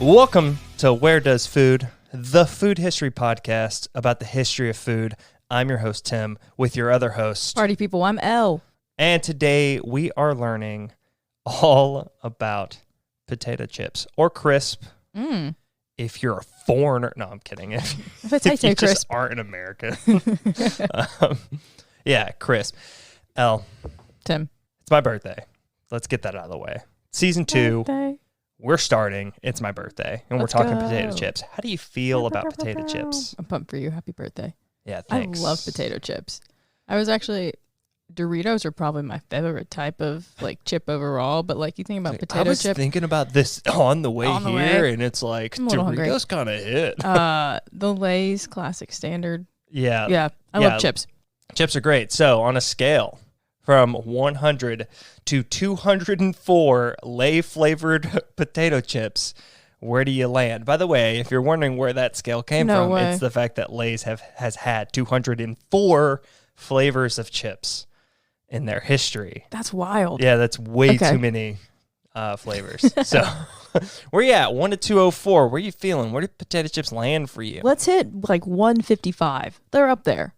Welcome to Where Does Food, the food history podcast about the history of food. I'm your host, Tim, with your other host. Party people, I'm Elle. And today we are learning all about potato chips or crisp. If you're a foreigner. No, I'm kidding. If you just aren't in America. Crisp. Elle. Tim. It's my birthday. Let's get that out of the way. Season 2. Birthday. We're starting. It's my birthday, and Let's we're talking go. potato chips. How do you feel about potato chips? I'm pumped for you. Happy birthday. Yeah, thanks. I love potato chips. Doritos are probably my favorite type of like chip overall, but like you think about potato I was chip. thinking about this on the way here, and it's like Doritos kind of hit. The Lay's classic standard. Yeah. I love chips. Chips are great. So on a scale from 100 to 204 Lay-flavored potato chips, where do you land? By the way, if you're wondering where that scale came from, it's the fact that Lay's has had 204 flavors of chips in their history. That's wild. Yeah, that's way too many flavors. So where you at? 1 to 204. Where you feeling? Where do potato chips land for you? Let's hit like 155. They're up there.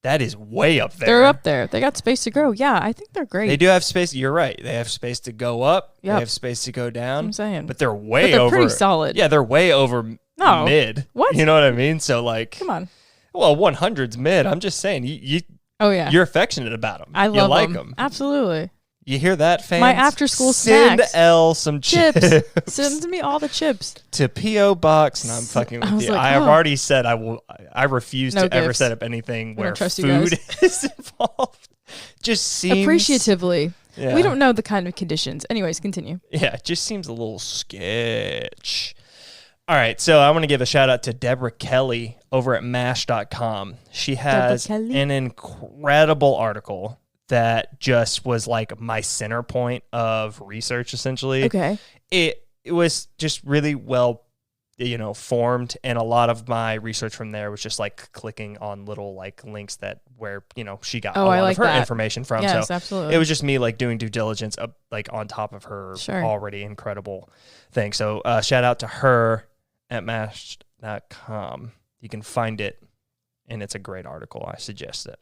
That is way up there. They're up there. They got space to grow. Yeah, I think they're great. They do have space. You're right. They have space to go up. Yep. They have space to go down. I'm saying. But they're way they're over. pretty solid. Yeah, they're way over mid. What? You know what I mean? So like, Come on. well, 100's mid. I'm just saying, you're affectionate about them. I love you like them. Absolutely. You hear that, fans? My after-school Send snacks. Elle some chips. Send me all the chips. To P.O. Box. No, I'm fucking with you. Like, I have already said I refuse to ever gifts. set up anything where trust you food guys. is involved. Just seems... Appreciatively. Yeah. We don't know the kind of conditions. Anyways, continue. Yeah, it just seems a little sketch. All right, so I want to give a shout out to Deborah Kelly over at MASH.com. She has an incredible article that just was like my center point of research, essentially. Okay. It was just really well, formed, and a lot of my research from there was just like clicking on little like links where she got a lot of her information from. Yes, so absolutely. it was just me like doing due diligence like on top of her already incredible thing. So shout out to her at mash.com. You can find it, and it's a great article. I suggest it.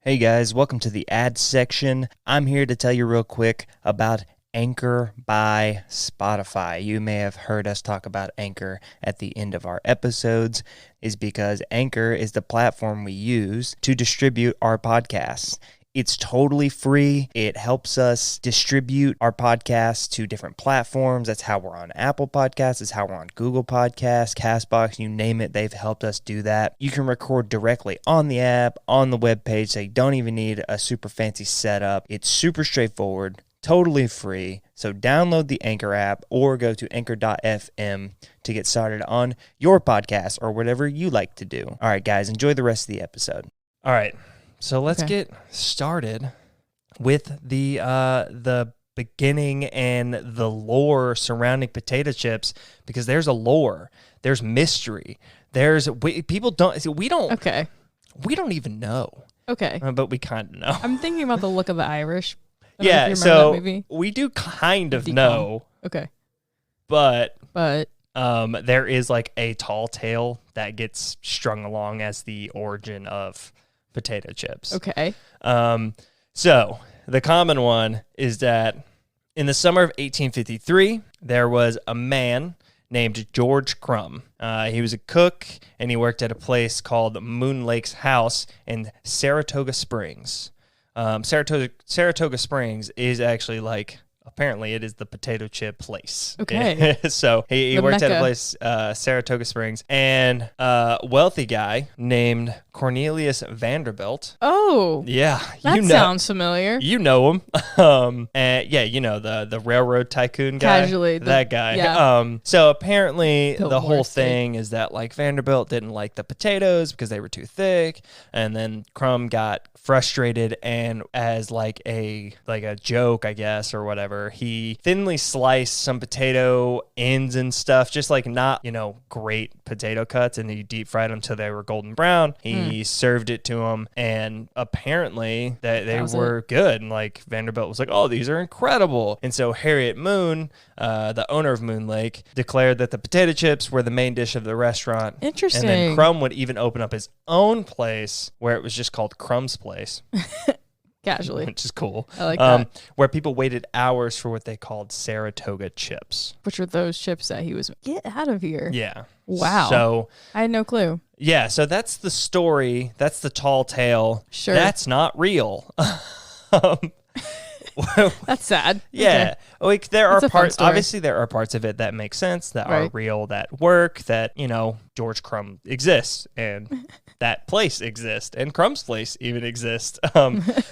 Hey guys, welcome to the ad section. I'm here to tell you real quick about Anchor by Spotify. You may have heard us talk about Anchor at the end of our episodes, is because Anchor is the platform we use to distribute our podcasts. It's totally free. It helps us distribute our podcasts to different platforms. That's how we're on Apple Podcasts. That's how we're on Google Podcasts, CastBox, you name it. They've helped us do that. You can record directly on the app, on the webpage, so you don't even need a super fancy setup. It's super straightforward, totally free. So download the Anchor app or go to anchor.fm to get started on your podcast or whatever you like to do. All right, guys, enjoy the rest of the episode. All right. So let's get started with the beginning and the lore surrounding potato chips, because there's a lore, there's mystery, we don't even know. Okay. But we kind of know. I'm thinking about the look of the Irish. Yeah, so that movie. We do kind of know. Okay. But there is like a tall tale that gets strung along as the origin of potato chips. Okay. So the common one is that in the summer of 1853, there was a man named George Crumb. He was a cook, and he worked at a place called Moon Lake's House in Saratoga Springs. Saratoga Springs is actually like, apparently it is the potato chip place. Okay. So he worked at a place, Saratoga Springs, and a wealthy guy named Cornelius Vanderbilt. Oh. Yeah. That sounds familiar. You know him. And yeah, the railroad tycoon guy. Casually. That guy. Yeah. So apparently the whole Worst thing is that like Vanderbilt didn't like the potatoes because they were too thick, and then Crumb got frustrated, and as like a joke, I guess, or whatever, he thinly sliced some potato ends and stuff, just like not, great potato cuts, and he deep fried them till they were golden brown. He he served it to him, and apparently they was were good. And like Vanderbilt was like, oh, these are incredible. And so Harriet Moon, the owner of Moon Lake, declared that the potato chips were the main dish of the restaurant. Interesting. And then Crumb would even open up his own place where it was just called Crumb's Place. Casually. Which is cool. I like that. Where people waited hours for what they called Saratoga chips. Which were those chips that he was, get out of here. Yeah. Wow. So I had no clue. yeah, so that's the story. That's the tall tale. Sure. That's not real. That's sad. Yeah. Okay. Like there That's are a fun parts, story. obviously there are parts of it that make sense, that are Right. real, that work, that, you know, George Crumb exists and that place exists and Crumb's place even exists.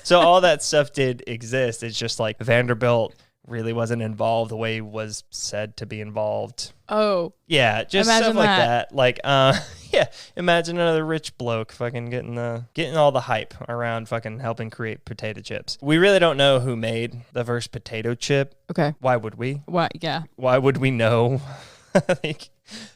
So all that stuff did exist. It's just like Vanderbilt really wasn't involved the way he was said to be involved. Oh, Yeah, just Imagine stuff like that. that. Like, yeah, imagine another rich bloke fucking getting all the hype around fucking helping create potato chips. We really don't know who made the first potato chip. okay. Why would we? What? Yeah. Why would we know? Like,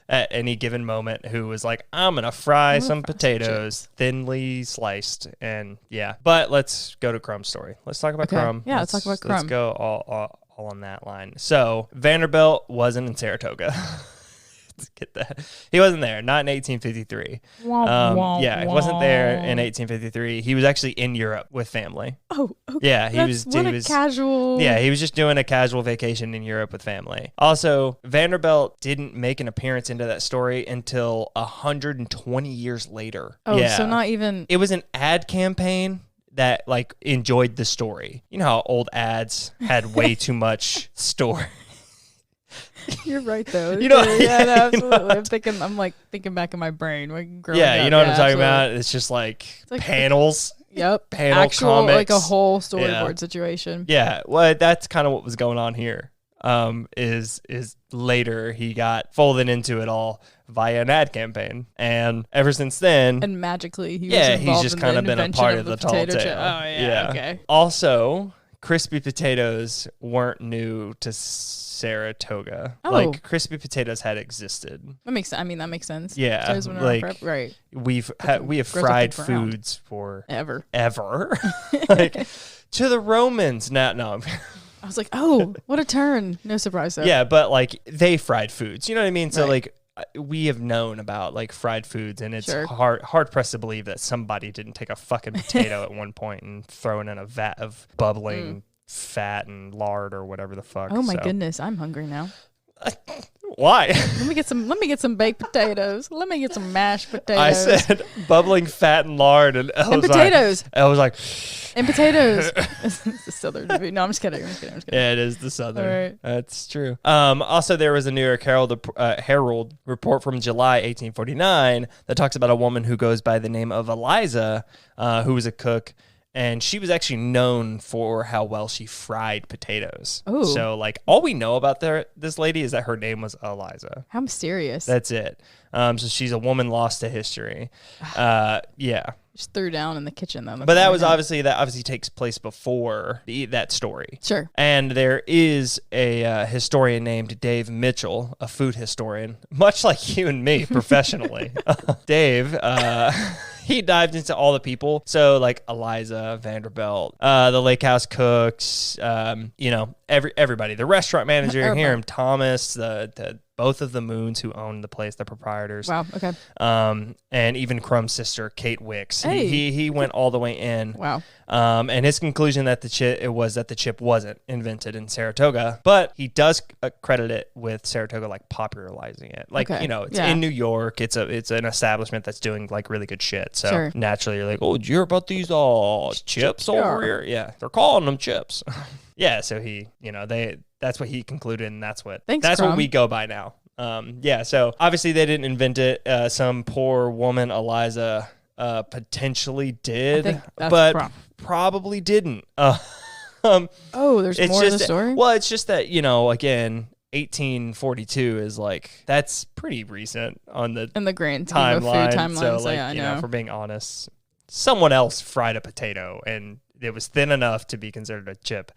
at any given moment, who was like, I'm gonna fry some potatoes, thinly sliced, and yeah. But let's go to Crumb's story. Let's talk about Okay. Crumb. Yeah, let's talk about Crumb. Let's go all on that line. So Vanderbilt wasn't in Saratoga. Let's get that. He wasn't there. Not in 1853. Yeah, he wasn't there in 1853. He was actually in Europe with family. Oh, okay. Yeah, he That's was. what he a was casual. Yeah, he was just doing a casual vacation in Europe with family. Also, Vanderbilt didn't make an appearance into that story until 120 years later. Oh, yeah. so not even. It was an ad campaign that like enjoyed the story. You know how old ads had way too much story. You're right though. You know- Yeah, no, you know absolutely. I'm thinking back in my brain. Like growing Yeah, you up. know what I'm talking absolutely. about? It's just like, like- panels. Yep. Panel Actual, like a comics. whole storyboard situation. Yeah, well, that's kind of what was going on here. Is later he got folded into it all via an ad campaign, and ever since then, And magically, he was yeah, he's involved just in kind the of been a invention part of the tall potato tale. chip. Oh yeah, okay. Also, crispy potatoes weren't new to Saratoga. Oh. Like crispy potatoes had existed. That makes. I mean, that makes sense. Yeah, Potatoes went around like forever. Right. we have grows up fried the ground. foods for Ever. ever. Like to the Romans. No. I was like, oh, what a turn. No surprise though. Yeah, but like they fried foods. You know what I mean? So Right. like we have known about like fried foods, and it's Sure. hard pressed to believe that somebody didn't take a fucking potato at one point and throw it in a vat of bubbling fat and lard or whatever the fuck. Oh my So- goodness, I'm hungry now. Why? Let me get some baked potatoes. Let me get some mashed potatoes. I said bubbling fat and lard, and I and was potatoes. Like, I was like, And potatoes. It's a southern movie. No, I'm just kidding. I'm just kidding. yeah, it is the Southern. All right. That's true. Also, there was a New York Herald report from July 1849 that talks about a woman who goes by the name of Eliza, who was a cook. And she was actually known for how well she fried potatoes. Ooh. So, like, all we know about this lady is that her name was Eliza. How mysterious. That's it. So she's a woman lost to history. Yeah. Just threw down in the kitchen though. But that obviously takes place before that story. Sure. And there is a historian named Dave Mitchell, a food historian, much like you and me professionally. Dave, he dived into all the people. So like Eliza, Vanderbilt, the lake house cooks, everybody, the restaurant manager, Everybody. Hiram Thomas, the both of the Moons who owned the place, the proprietors. Wow. Okay. And even Crumb's sister, Kate Wicks. Hey. He went all the way in. Wow. And his conclusion that the chip wasn't invented in Saratoga, but he does credit it with Saratoga like popularizing it. Like, Okay. it's Yeah. in New York. It's an establishment that's doing like really good shit. So Sure. naturally you're like, oh, did you hear about these chips over here? Yeah, they're calling them chips. Yeah, so that's what he concluded, and that's what Thanks, what Crumb. we go by now. So obviously they didn't invent it. Some poor woman, Eliza, potentially did, I think that's but probably didn't. Oh, there's It's more to just the story? well, it's just that again, 1842 is like that's pretty recent on the In the grand scheme of food timeline. timelines. So So, like yeah, I know. if we're being honest, someone else fried a potato and it was thin enough to be considered a chip.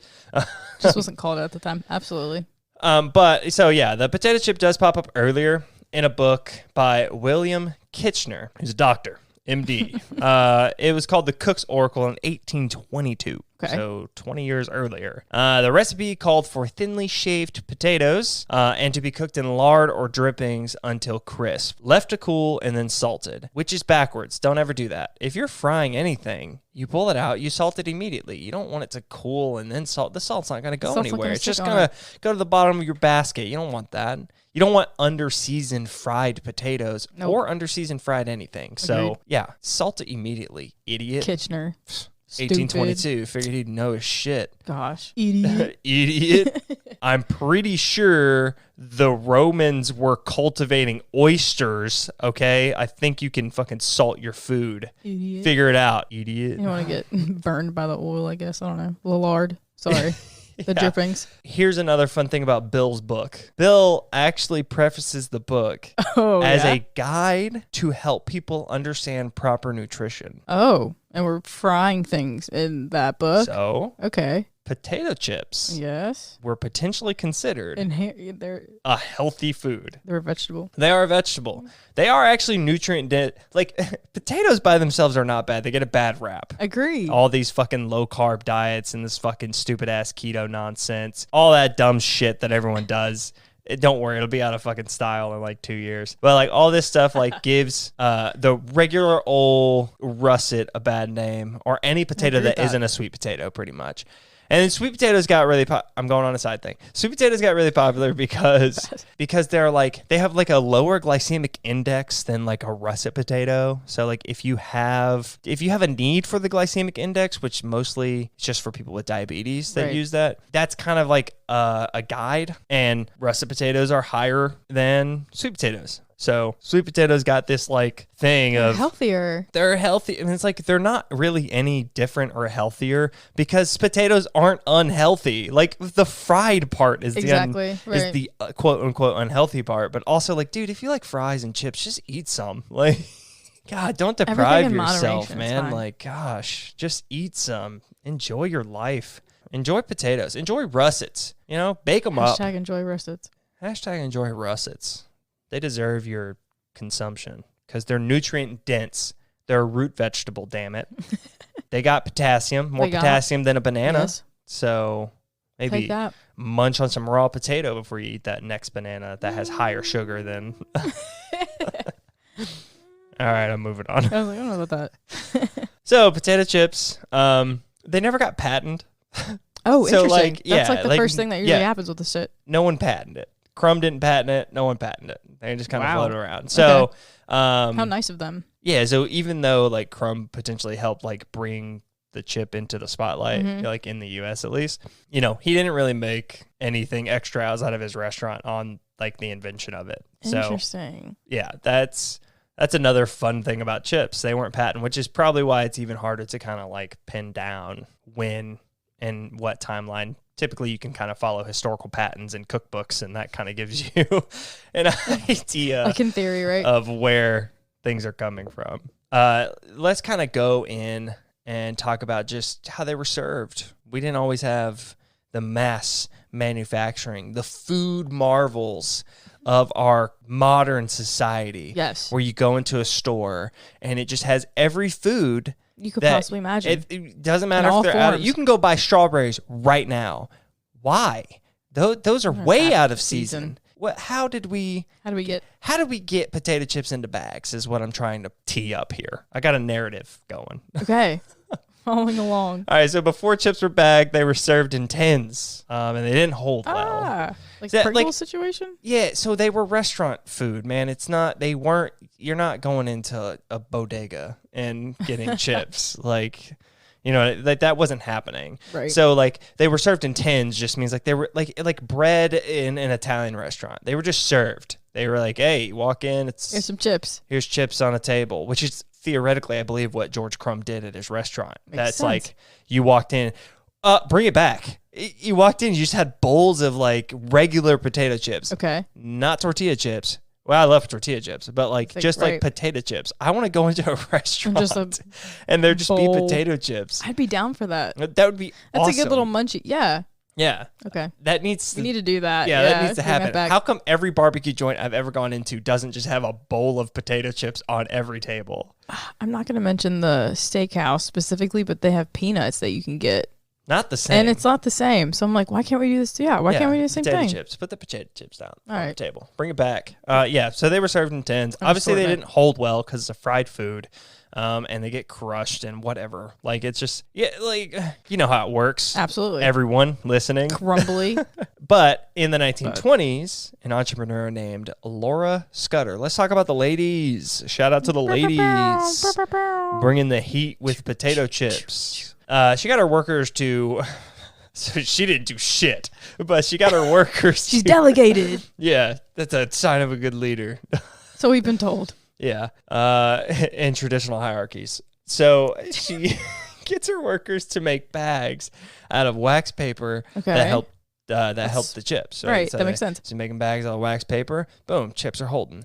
Just wasn't called out at the time. Absolutely. But so yeah, the potato chip does pop up earlier in a book by William Kitchener, who's a doctor. MD. It was called the Cook's Oracle in 1822. Okay. So 20 years earlier. The recipe called for thinly shaved potatoes and to be cooked in lard or drippings until crisp, left to cool, and then salted, which is backwards. Don't ever do that. If you're frying anything, you pull it out, you salt it immediately. You don't want it to cool and then salt. The salt's not going to go anywhere. It's just going to go to the bottom of your basket. You don't want that. You don't want under-seasoned fried potatoes or under-seasoned fried anything. So, yeah, salt it immediately, idiot. Kitchener. 1822. Figured he'd know his shit. Gosh. Idiot. Idiot. I'm pretty sure the Romans were cultivating oysters, okay? I think you can fucking salt your food. Idiot. Figure it out, idiot. You don't want to get burned by the oil, I guess. I don't know. The lard. Sorry. The drippings. Here's another fun thing about Bill's book. Bill actually prefaces the book as a guide to help people understand proper nutrition. Oh, and we're frying things in that book? So, okay. Potato chips were potentially considered they're a healthy food. They're a vegetable. They are a vegetable. They are actually nutrient dense. Like, potatoes by themselves are not bad. They get a bad rap. Agree. All these fucking low-carb diets and this fucking stupid-ass keto nonsense. All that dumb shit that everyone does. Don't worry, it'll be out of fucking style in like 2 years. But like all this stuff like gives the regular old russet a bad name, or any potato that isn't a sweet potato, pretty much. And then sweet potatoes got really I'm going on a side thing. Sweet potatoes got really popular because they're like, they have like a lower glycemic index than like a russet potato. So like if you have a need for the glycemic index, which mostly is just for people with diabetes that use that, that's kind of like a guide. And russet potatoes are higher than sweet potatoes. So sweet potatoes got this like thing of healthier. They're healthy. And it's like they're not really any different or healthier because potatoes aren't unhealthy. Like the fried part is the quote unquote unhealthy part. But also like, dude, if you like fries and chips, just eat some. Like, God, don't deprive yourself, man. Like, gosh, just eat some. Enjoy your life. Enjoy potatoes. Enjoy russets. You know, bake them up. Hashtag enjoy russets. Hashtag enjoy russets. They deserve your consumption because they're nutrient dense. They're a root vegetable, damn it. They got potassium, more potassium than a banana. Yes. So maybe munch on some raw potato before you eat that next banana that has higher sugar than. All right, I'm moving on. I was like, I don't know about that. So potato chips, they never got patented. Oh, so interesting. That's like the first thing that usually happens with this shit. No one patented it. Crumb didn't patent it. No one patented it. They just kind of floated around. So, how nice of them. Yeah. So even though like Crumb potentially helped like bring the chip into the spotlight, like in the U.S. at least, you know, he didn't really make anything extra outside of his restaurant on like the invention of it. Interesting. So, yeah, that's another fun thing about chips. They weren't patented, which is probably why it's even harder to kind of like pin down when and what timeline. Typically, you can kind of follow historical patterns in cookbooks, and that kind of gives you an idea, like in theory, right, of where things are coming from. Let's kind of go in and talk about just how they were served. We didn't always have the mass manufacturing, the food marvels of our modern society. Yes, where you go into a store and it just has every food you could possibly imagine. It doesn't matter if they're out of, you can go buy strawberries right now. Why? Those are way out of season. How did we get potato chips into bags is what I'm trying to tee up here. I got a narrative going. Okay. Following along. All right, so before chips were bagged, they were served in tins, and they didn't hold well. Like a Pringles situation? Yeah, so they were restaurant food, man. You're not going into a bodega and getting chips. Like, you know, that wasn't happening. Right. So, like, they were served in tins just means, like, they were, like bread in an Italian restaurant. They were just served. They were like, hey, you walk in, here's some chips. Here's chips on a table, which is theoretically, I believe, what George Crumb did at his restaurant. That's sense. Like, you walked in, bring it back. You walked in, you just had bowls of like regular potato chips. Okay. Not tortilla chips. Well, I love tortilla chips, but like like potato chips. I want to go into a restaurant and there just be potato chips. I'd be down for that. That would be awesome. That's a good little munchie. Yeah. Yeah. Okay. That needs We to need to do that. Yeah, that needs to bring that happen. back. How come every barbecue joint I've ever gone into doesn't just have a bowl of potato chips on every table? I'm not going to mention the steakhouse specifically, but they have peanuts that you can get. Not the same. And it's not the same. So I'm like, why can't we do this? Yeah, why can't we do the same potato thing? chips. Put the potato chips down All on the right. table. Bring it back. Yeah, so they were served in tins. An Obviously, they assortment. didn't hold well because it's a fried food. And they get crushed and whatever. Like, it's just, yeah, like, you know how it works. Absolutely. Everyone listening. Crumbly. But in the 1920s, an entrepreneur named Laura Scudder. Let's talk about the ladies. Shout out to the ladies. Bringing the heat with potato chips. She got her workers to... So she didn't do shit, but she got her workers She's to... delegated. Yeah, that's a sign of a good leader. So we've been told. Yeah, in traditional hierarchies. So she gets her workers to make bags out of wax paper Okay. that help the chips. Right, So that makes sense. She's making bags out of wax paper. Boom, chips are holding.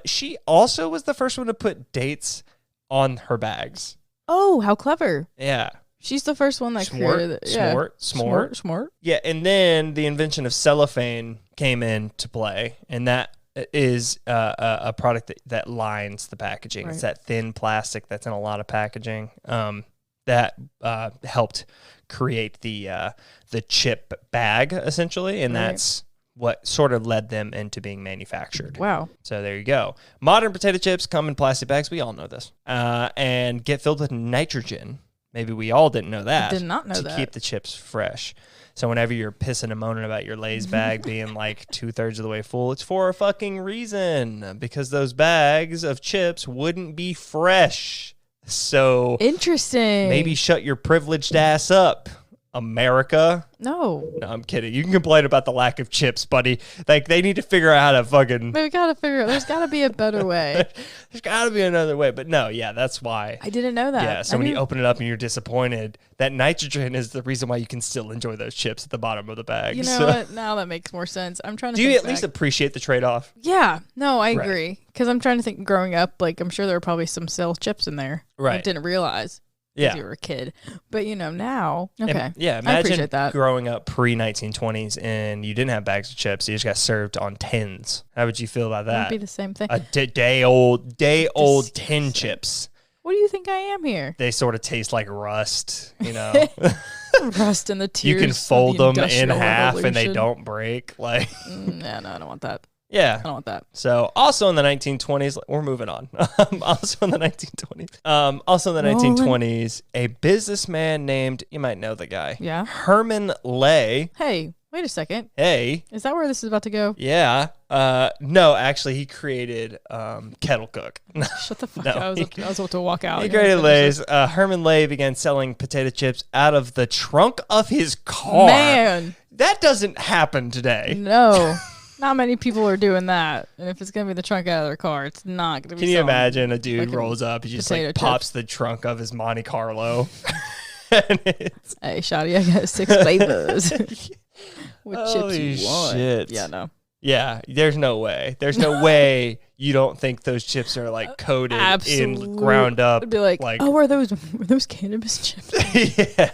She also was the first one to put dates on her bags. Oh, how clever. Yeah. She's the first one that created it. Yeah. Smart. Yeah, and then the invention of cellophane came into play, and that is a product that lines the packaging. Right. It's that thin plastic that's in a lot of packaging that helped create the chip bag, essentially, and Right. that's what sort of led them into being manufactured. Wow. So there you go. Modern potato chips come in plastic bags. We all know this. And get filled with nitrogen. Maybe we all didn't know that. Did not know to that. keep the chips fresh. So whenever you're pissing and moaning about your Lay's bag being like 2/3 of the way full, it's for a fucking reason. Because those bags of chips wouldn't be fresh. So Interesting. maybe shut your privileged ass up, America. No. No, I'm kidding. You can complain about the lack of chips, buddy. Like, they need to figure out how to fucking... But we got to figure out. There's got to be a better way. There's got to be another way. But no, yeah, that's why. I didn't know that. Yeah, so I when you knew- open it up and you're disappointed, that nitrogen is the reason why you can still enjoy those chips at the bottom of the bag. You know So- what? Now that makes more sense. I'm trying to Do you think at least back. appreciate the trade-off? Yeah. No, I Right. agree. Because I'm trying to think growing up, like, I'm sure there were probably some stale chips in there. I Right. didn't realize. Yeah. You were a kid. But, now. Okay. Yeah, I imagine appreciate that. growing up pre-1920s and you didn't have bags of chips. You just got served on tins. How would you feel about It would that? be the same thing. A day-old tin Disgusting. chips. What do you think I am here? They sort of taste like rust, Rust in the tears. You can of fold the them in Industrial half and they Revolution. don't break. Like, No, I don't want that. yeah. I don't want that. So also in the 1920s, we're moving on. Also in the 1920s, a businessman named, you might know the guy, Yeah. Herman Lay. Hey, wait a second. Hey, Is that where this is about to go? yeah. No, actually, he created Kettle Cook. Shut the fuck No, up. I was about to walk out. He here. created Lay's. Herman Lay began selling potato chips out of the trunk of his car. Man, That doesn't happen today. no. Not many people are doing that. And if it's going to be the trunk out of their car, it's not going to be Can you selling imagine a dude like a rolls up, he just potato like chip. pops the trunk of his Monte Carlo. And it's, Hey, Shotty, I got 6 flavors. What Holy chips you want? shit. Yeah, no. yeah, there's no way. There's no way you don't think those chips are like coated in ground up. It'd be like, oh, were those cannabis chips? Yeah.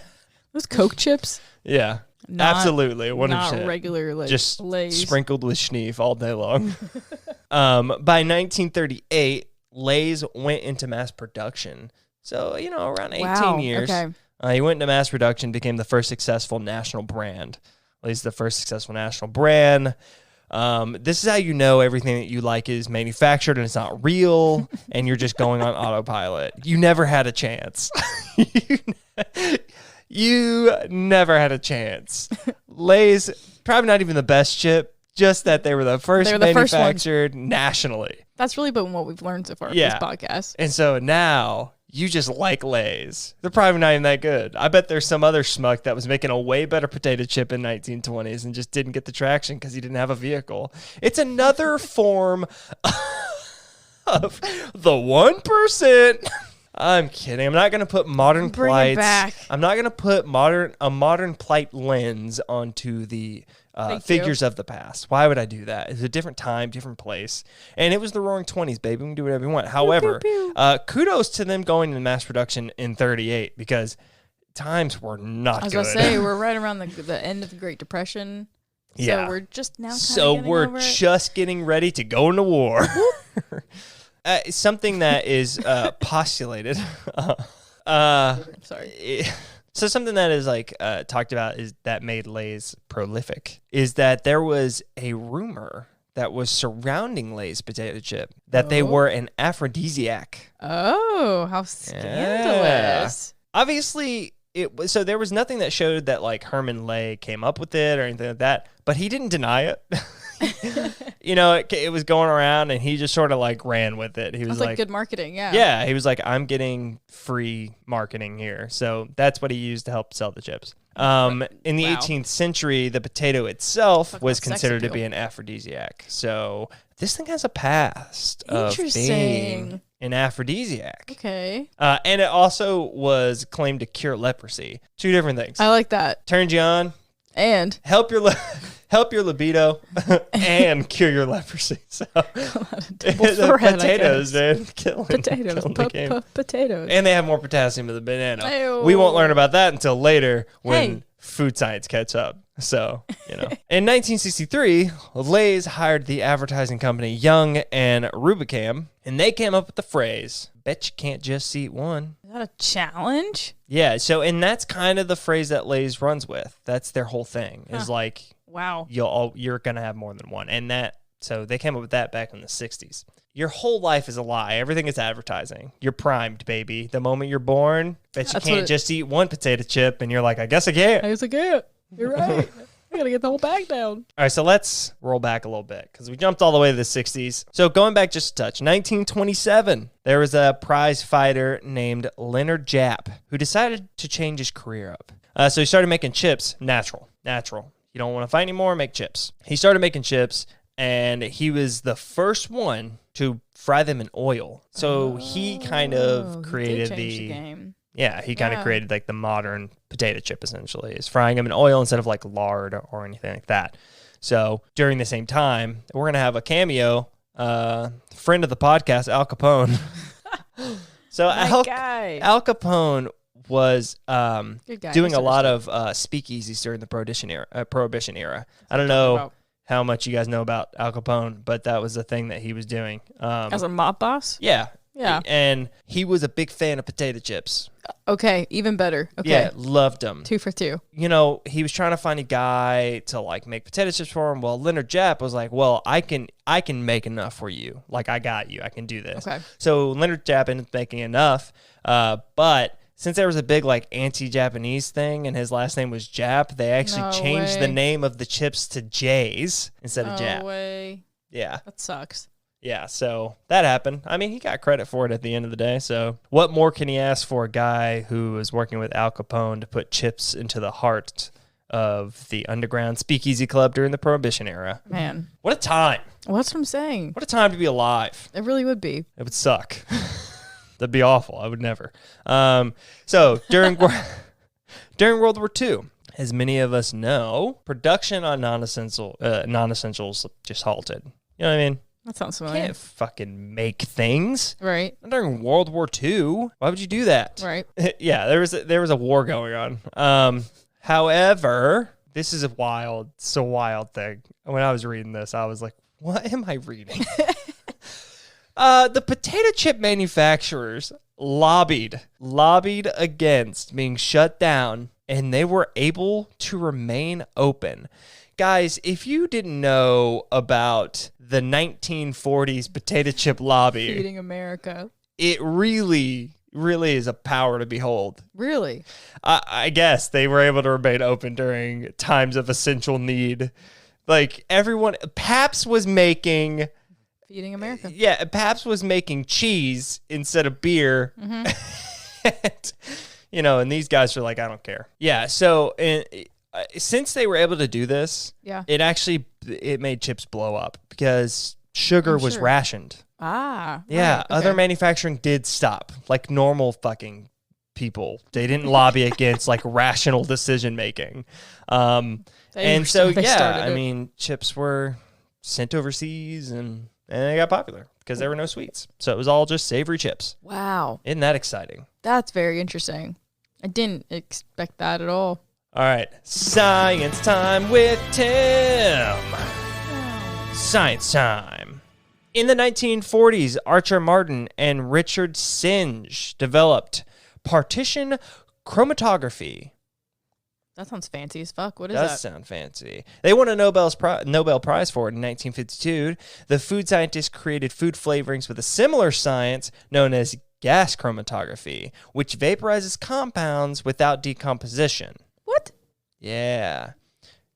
Those Coke chips? Yeah. Not, Absolutely. 100%. Not regular, like, Just Lay's. sprinkled with schneef all day long. By 1938, Lay's went into mass production. So, around 18 years. Okay. He went into mass production, became the first successful national brand. Lay's the first successful national brand. This is how you know everything that you like is manufactured and it's not real, and you're just going on autopilot. You never had a chance. You never had a chance. Lay's probably not even the best chip, just that they were the first They were the first manufactured nationally. That's really been what we've learned so far Yeah. with this podcast. And so now you just like Lay's. They're probably not even that good. I bet there's some other schmuck that was making a way better potato chip in 1920s and just didn't get the traction because he didn't have a vehicle. It's another form of the 1%. I'm kidding. I'm not going to put modern Bring it plights. back. I'm not going to put a modern plight lens onto the Thank figures of the past. Why would I do that? It's a different time, different place. And it was the roaring 20s, baby. We can do whatever we want. However, pew. kudos to them going into mass production in 38 because times were not I was good. going to say, we're right around the end of the Great Depression. So Yeah. we're just now So we're just getting ready to go into war. Something that is postulated. Sorry. So something that is like talked about is that made Lay's prolific is that there was a rumor that was surrounding Lay's potato chip that they were an aphrodisiac. Oh, how scandalous. Obviously, so there was nothing that showed that like Herman Lay came up with it or anything like that, but he didn't deny it. It was going around and he just sort of like ran with it. He was like good marketing, yeah. Yeah, he was like, I'm getting free marketing here. So that's what he used to help sell the chips. In the 18th century, the potato itself was considered to be an aphrodisiac. So this thing has a past of being an aphrodisiac. Okay. And it also was claimed to cure leprosy. Two different things. I like that. Turns you on. And help your libido and cure your leprosy. So the potatoes, man, killing potatoes, and they have more potassium than the banana. We won't learn about that until later when food science catch up. So in 1963, Lay's hired the advertising company Young and Rubicam, and they came up with the phrase, "Bet you can't just eat one." Is that a challenge? Yeah. So, and that's kind of the phrase that Lay's runs with. That's their whole thing. Is like, wow, you're gonna have more than one, and so they came up with that back in the 60s. Your whole life is a lie. Everything is advertising. You're primed, baby. The moment you're born, bet you can't just eat one potato chip, and you're like, I guess I can't. I guess I can't. You're right. I gotta get the whole bag down. All right, so let's roll back a little bit because we jumped all the way to the 60s. So going back just a touch, 1927, there was a prize fighter named Leonard Japp who decided to change his career up. So he started making chips, natural. You don't want to fight anymore, make chips. He started making chips, and he was the first one to fry them in oil. So he kind of created the game. Yeah, he kind of created like the modern potato chip, essentially, is frying them in oil instead of like lard or anything like that. So during the same time, we're going to have a cameo, friend of the podcast, Al Capone. So Al Capone was doing a lot of speakeasies during the Prohibition era. I don't know how much you guys know about Al Capone, but that was the thing that he was doing. As a mob boss? Yeah. And he was a big fan of potato chips. Okay, even better. Okay. Yeah, loved them. 2 for 2. He was trying to find a guy to like make potato chips for him. Well, Leonard Japp was like, well, I can make enough for you. Like, I got you. I can do this. Okay. So Leonard Japp ended up making enough. But since there was a big like anti-Japanese thing and his last name was Japp, they actually changed the name of the chips to J's instead of Japp. No way. Yeah. That sucks. Yeah, so that happened. I mean, he got credit for it at the end of the day. So what more can he ask for a guy who was working with Al Capone to put chips into the heart of the underground speakeasy club during the Prohibition era? Man. What a time. Well, that's what I'm saying. What a time to be alive. It really would be. It would suck. That'd be awful. I would never. So during World War II, as many of us know, production on non-essentials just halted. You know what I mean? That sounds familiar. You can't fucking make things. Right. During World War II. Why would you do that? Right. Yeah, there was a war going on. However, this is a wild thing. When I was reading this, I was like, what am I reading? The potato chip manufacturers lobbied against being shut down, and they were able to remain open. Guys, if you didn't know about the 1940s potato chip lobby, Feeding America, it really is a power to behold. Really? I guess they were able to remain open during times of essential need. Like everyone, Pabst was making... Feeding America. Yeah, Pabst was making cheese instead of beer. Mm-hmm. and these guys are like, I don't care. Yeah, so... since they were able to do this, it made chips blow up because sugar was rationed. Yeah. Right, okay. Other manufacturing did stop, like normal fucking people. They didn't lobby against like rational decision making. Chips were sent overseas and they got popular because there were no sweets. So it was all just savory chips. Wow. Isn't that exciting? That's very interesting. I didn't expect that at all. All right, science time with Tim. Science time. In the 1940s, Archer Martin and Richard Synge developed partition chromatography. That sounds fancy as fuck. What is Does that? sound fancy. They won a Nobel Prize for it in 1952. The food scientists created food flavorings with a similar science known as gas chromatography, which vaporizes compounds without decomposition. What? Yeah.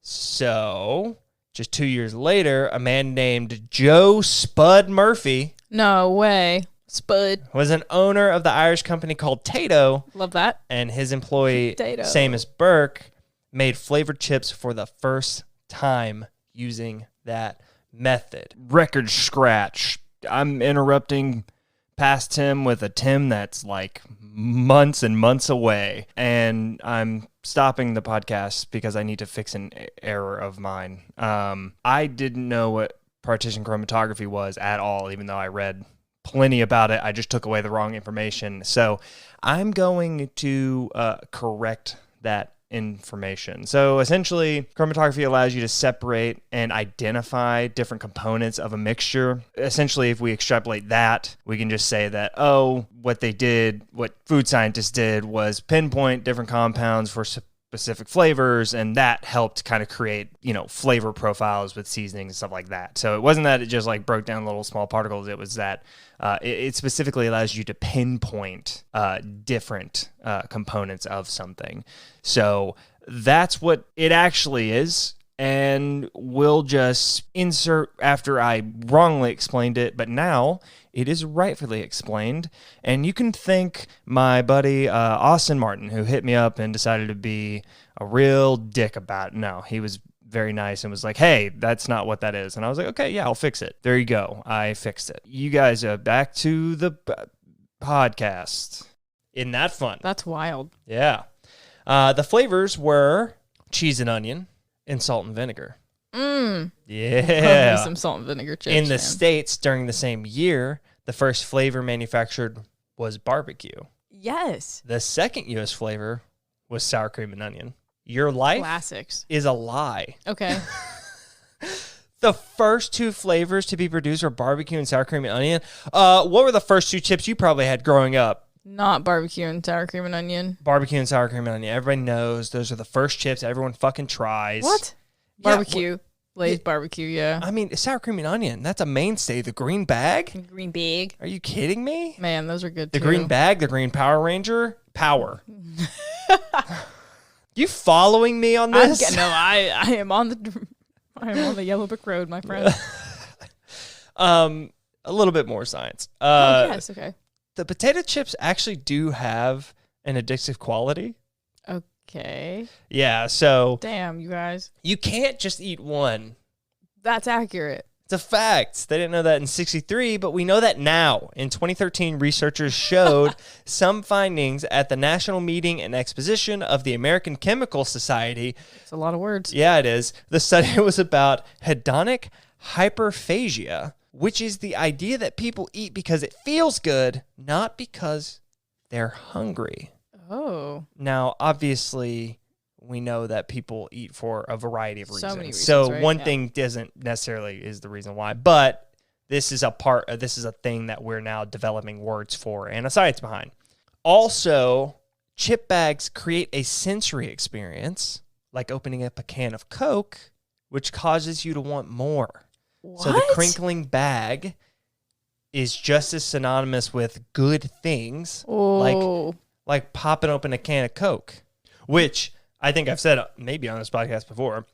So, just 2 years later, a man named Joe Spud Murphy No way. Spud. was an owner of the Irish company called Tato, Love that. and his employee, Tato. Seamus Burke, made flavored chips for the first time using that method. Record scratch. I'm interrupting past Tim with a Tim that's like months and months away, and I'm stopping the podcast because I need to fix an error of mine. I didn't know what partition chromatography was at all, even though I read plenty about it. I just took away the wrong information. So I'm going to correct that information. So essentially, chromatography allows you to separate and identify different components of a mixture. Essentially, if we extrapolate that, we can just say that, what food scientists did was pinpoint different compounds for specific flavors, and that helped kind of create, flavor profiles with seasonings and stuff like that. So it wasn't that it just like broke down little small particles. It was that it specifically allows you to pinpoint different components of something. So that's what it actually is. And we'll just insert after I wrongly explained it, but now it is rightfully explained. And you can thank my buddy Austin Martin, who hit me up and decided to be a real dick about it. No, he was very nice and was like, hey, that's not what that is. And I was like, okay, yeah, I'll fix it. There you go. I fixed it. You guys are back to the podcast. Isn't that fun? That's wild. Yeah. The flavors were cheese and onion and salt and vinegar. Yeah. Some salt and vinegar chips. In the States, during the same year, the first flavor manufactured was barbecue. Yes. The second U.S. flavor was sour cream and onion. Your life Classics. is a lie. Okay. The first two flavors to be produced were barbecue and sour cream and onion. What were the first two chips you probably had growing up? Not barbecue and sour cream and onion. Barbecue and sour cream and onion. Everybody knows those are the first chips everyone fucking tries. What? Yeah, Barbecue. Lay's barbecue, yeah. I mean, sour cream and onion, that's a mainstay. The green bag? Green bag. Are you kidding me? Man, those are good The too. green bag, the green Power Ranger? Power. You following me on this? I am on the yellow brick road, my friend. A little bit more science. Yes, okay. The potato chips actually do have an addictive quality. Okay. Yeah, so Damn, you guys. you can't just eat one. That's accurate. It's a fact. They didn't know that in 1963, but we know that now. In 2013, researchers showed some findings at the National Meeting and Exposition of the American Chemical Society. It's a lot of words. Yeah, it is. The study was about hedonic hyperphagia, which is the idea that people eat because it feels good, not because they're hungry. Oh. Now, obviously, we know that people eat for a variety of So reasons. many reasons, So right? one Yeah. thing doesn't necessarily is the reason why, but this is a thing that we're now developing words for and a science behind. Also, chip bags create a sensory experience, like opening up a can of Coke, which causes you to want more. What? So the crinkling bag is just as synonymous with good things, Oh. like popping open a can of Coke, which I think I've said maybe on this podcast before.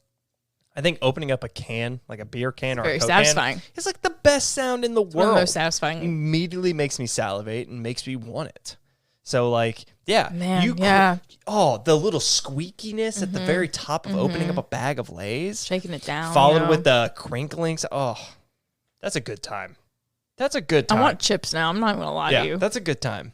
I think opening up a can, like a beer can or Very a Coke satisfying. can, is like the best sound in the One of the world. most satisfying. Immediately makes me salivate and makes me want it. So like, yeah, Man, yeah. the little squeakiness at the very top of opening up a bag of Lay's, Shaking it down. followed with the crinklings. Oh, that's a good time. That's a good time. I want chips now. I'm not going to lie to you. That's a good time.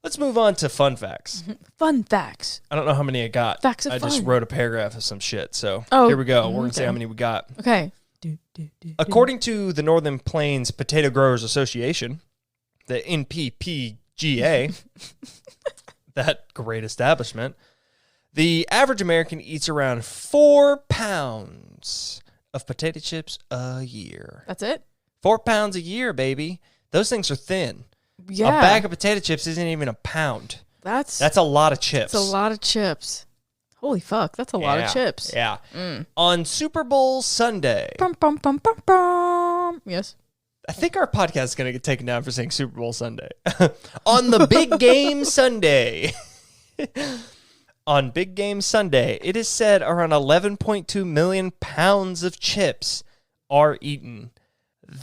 Let's move on to fun facts. Fun facts. I don't know how many I got. Facts of I just fun. wrote a paragraph of some shit. So Oh, here we go. We're going to see okay. how many we got. Okay. According to the Northern Plains Potato Growers Association, the NPPGA, that great establishment, the average American eats around 4 pounds of potato chips a year. That's it? 4 pounds a year, baby. Those things are thin. Yeah. A bag of potato chips isn't even a pound. That's a lot of chips. That's a lot of chips. Holy fuck, that's a lot of chips. Yeah. On Super Bowl Sunday. Bum, bum, bum, bum, bum. Yes. I think our podcast is going to get taken down for saying Super Bowl Sunday. On the Big Game Sunday. On Big Game Sunday, it is said around 11.2 million pounds of chips are eaten.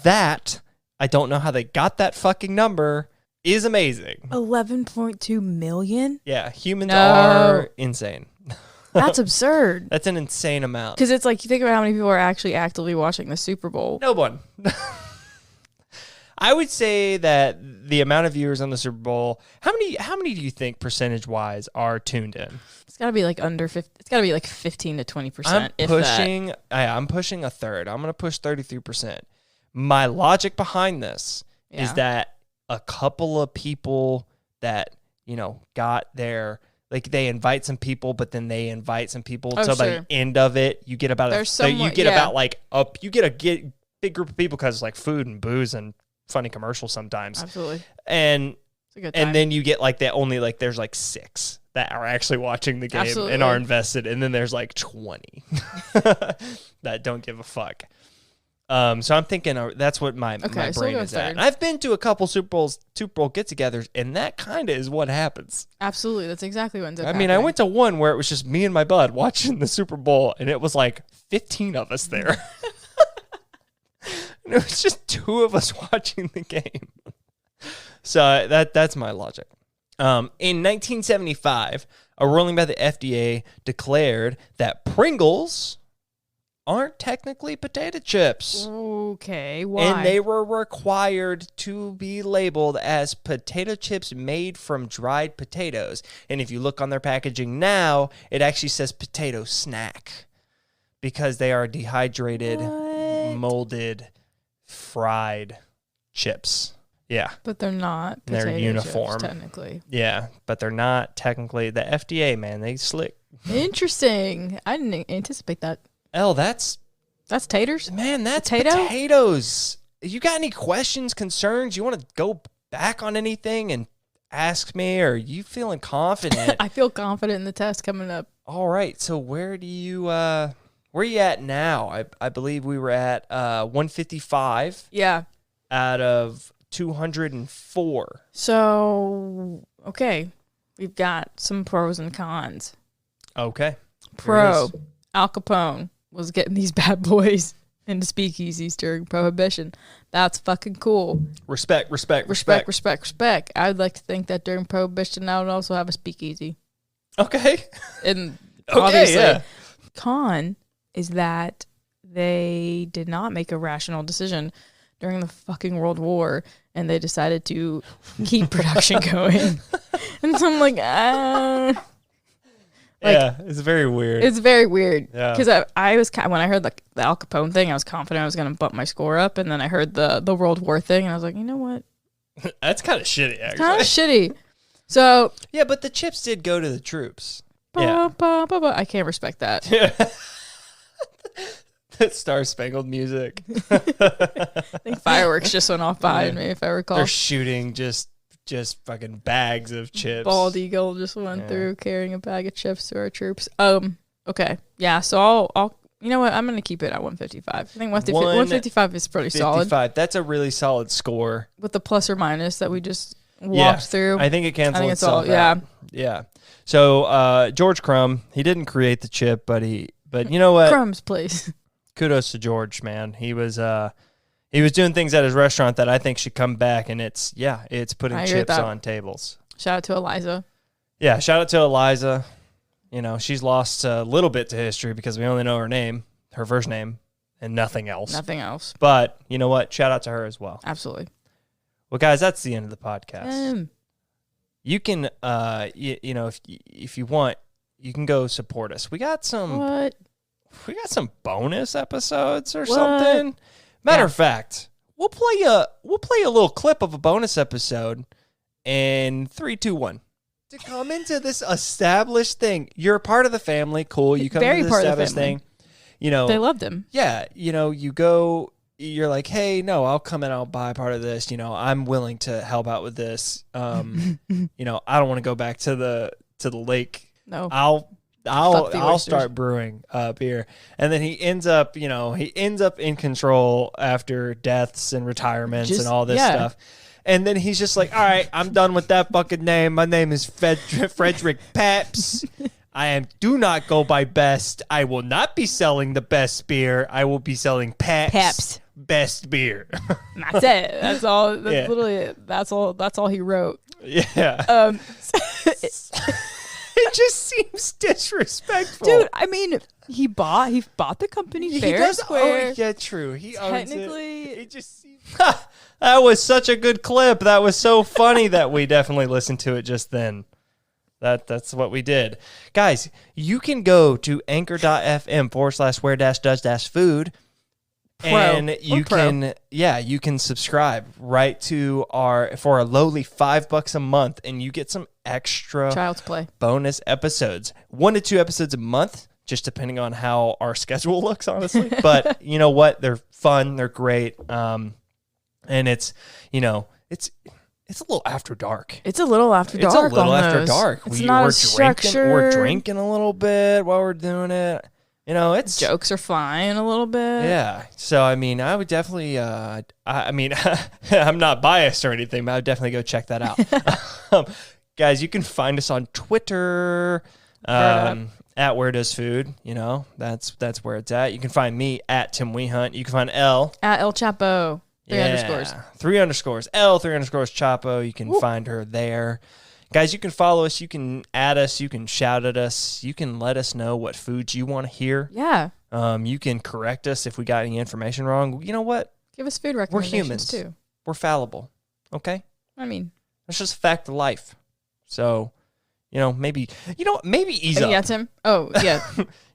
That, I don't know how they got that fucking number, is amazing. 11.2 million? Yeah, humans are insane. That's absurd. That's an insane amount. Because it's like, you think about how many people are actually actively watching the Super Bowl. No one. I would say that the amount of viewers on the Super Bowl, how many do you think percentage-wise are tuned in? It's got to be like under 50. It's got to be like 15 to 20%. I'm pushing a third. I'm going to push 33%. My logic behind this is that a couple of people that, got their, like, they invite some people, but then they invite some people. So by the end of it, you get about you get a big group of people because it's like food and booze and funny commercials sometimes. Absolutely. And it's a good time. And then you get like that only like there's like 6 that are actually watching the game and are invested, and then there's like 20 that don't give a fuck. So I'm thinking my brain is at. And I've been to a couple Super Bowl get-togethers, and that kind of is what happens. Absolutely, that's exactly what ends up happening. I went to one where it was just me and my bud watching the Super Bowl, and it was like 15 of us there. And it was just 2 of us watching the game. So that's my logic. In 1975, a ruling by the FDA declared that Pringles aren't technically potato chips. Okay, why? And they were required to be labeled as potato chips made from dried potatoes. And if you look on their packaging now, it actually says potato snack because they are dehydrated, molded, fried chips. Yeah. But they're not potato they're uniform. Chips, technically. Yeah, but they're not technically. The FDA, man, they slick. Interesting. I didn't anticipate that. That's taters? Man, that's potatoes. You got any questions, concerns? You want to go back on anything and ask me, or are you feeling confident? I feel confident in the test coming up. All right. So where are you at now? I believe we were at 155. Yeah. Out of 204. So, okay. We've got some pros and cons. Okay. Pro, Al Capone was getting these bad boys into speakeasies during Prohibition. That's fucking cool. Respect. I would like to think that during Prohibition, I would also have a speakeasy. Okay. And obviously, con is that they did not make a rational decision during the fucking World War, and they decided to keep production going. And so I'm like, yeah, it's very weird. It's very weird. Yeah. Because I was when I heard the Al Capone thing, I was confident I was going to bump my score up, and then I heard the World War thing, and I was like, you know what? That's kind of shitty, actually. Kind of shitty. So yeah, but the chips did go to the troops. I can't respect that. That Star Spangled Music. I think fireworks just went off behind me, if I recall. They're shooting just fucking bags of chips. Bald Eagle just went through carrying a bag of chips to our troops. Okay. Yeah, so I'll you know what? I'm going to keep it at 155. I think 155 is pretty solid. That's a really solid score. With the plus or minus that we just walked through. I think it cancels itself out. Yeah. So George Crumb, he didn't create the chip, but you know what? Crumbs, please. Kudos to George, man. He was doing things at his restaurant that I think should come back, and it's putting chips on tables. Shout out to Eliza. Yeah, shout out to Eliza. You know, she's lost a little bit to history because we only know her name, her first name, and nothing else. Nothing else. But you know what? Shout out to her as well. Absolutely. Well, guys, that's the end of the podcast. You can, you know, if you want, you can go support us. We got some bonus episodes or something. Matter of fact, we'll play a little clip of a bonus episode in 3, 2, 1. to come into this established thing. You're a part of the family. Cool. You come Very into this part of the established family. thing. You know, They loved him. yeah, you know, you go, you're like, hey, no, I'll come and I'll buy part of this. You know, I'm willing to help out with this. You know, I don't want to go back to the lake. No. I'll start brewing beer. And then he ends up in control after deaths and retirements and all this stuff. And then he's just like, all right, I'm done with that fucking name. My name is Frederick Pabst. Do not go by best. I will not be selling the best beer. I will be selling Pabst. Best beer. That's it. That's all. That's literally it. That's all he wrote. Yeah. It just seems disrespectful. Dude, I mean, he bought the company fair and square. Oh, yeah, true. He Technically, owns it. It just seems... That was such a good clip. That was so funny that we definitely listened to it just then. That's what we did. Guys, you can go to anchor.fm/where-does-food and you can subscribe right to for a lowly $5 a month, and you get some extra Child's Play bonus episodes, 1 to 2 episodes a month, just depending on how our schedule looks, honestly. But you know what? They're fun. They're great. And it's, you know, it's a little after dark. It's a little after dark. It's a little after dark. We're drinking a little bit while we're doing it. You know, it's jokes are flying a little bit. Yeah. So I mean, I would definitely. I mean, I'm not biased or anything, but I would definitely go check that out. Guys, you can find us on Twitter at Where Does Food. You know, that's where it's at. You can find me at Tim Wehunt. You can find Elle at El Chapo. 3 underscores. 3 underscores. Elle 3 underscores Chapo. You can find her there. Guys, you can follow us. You can add us. You can shout at us. You can let us know what foods you want to hear. Yeah. You can correct us if we got any information wrong. You know what? Give us food recommendations. We're humans too. We're fallible. Okay? I mean, that's just a fact of life. So, maybe ease up. Yeah, Tim. Oh, yeah.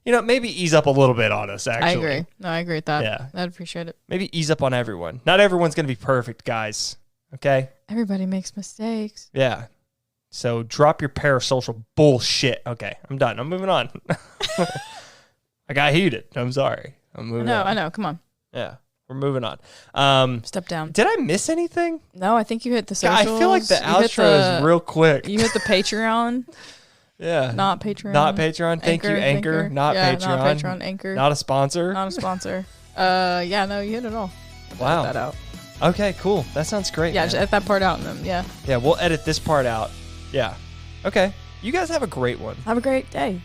Maybe ease up a little bit on us, actually. I agree. No, I agree with that. Yeah. I'd appreciate it. Maybe ease up on everyone. Not everyone's going to be perfect, guys. Okay? Everybody makes mistakes. Yeah. So drop your parasocial bullshit. Okay, I'm done. I'm moving on. I got heated. I'm sorry. I'm moving on. I know. Come on. Yeah, we're moving on. Step down. Did I miss anything? No, I think you hit the socials. I feel like the outro is real quick. You hit the Patreon. Yeah. Not Patreon. Not Patreon. Thank you, Anchor. Not Patreon. Not Patreon. Anchor. Not a sponsor. Not a sponsor. Yeah, no, you hit it all. Wow. Edit that out. Okay, cool. That sounds great. Yeah, man. just edit that part out and then, yeah. Yeah, we'll edit this part out. Yeah. Okay. You guys have a great one. Have a great day.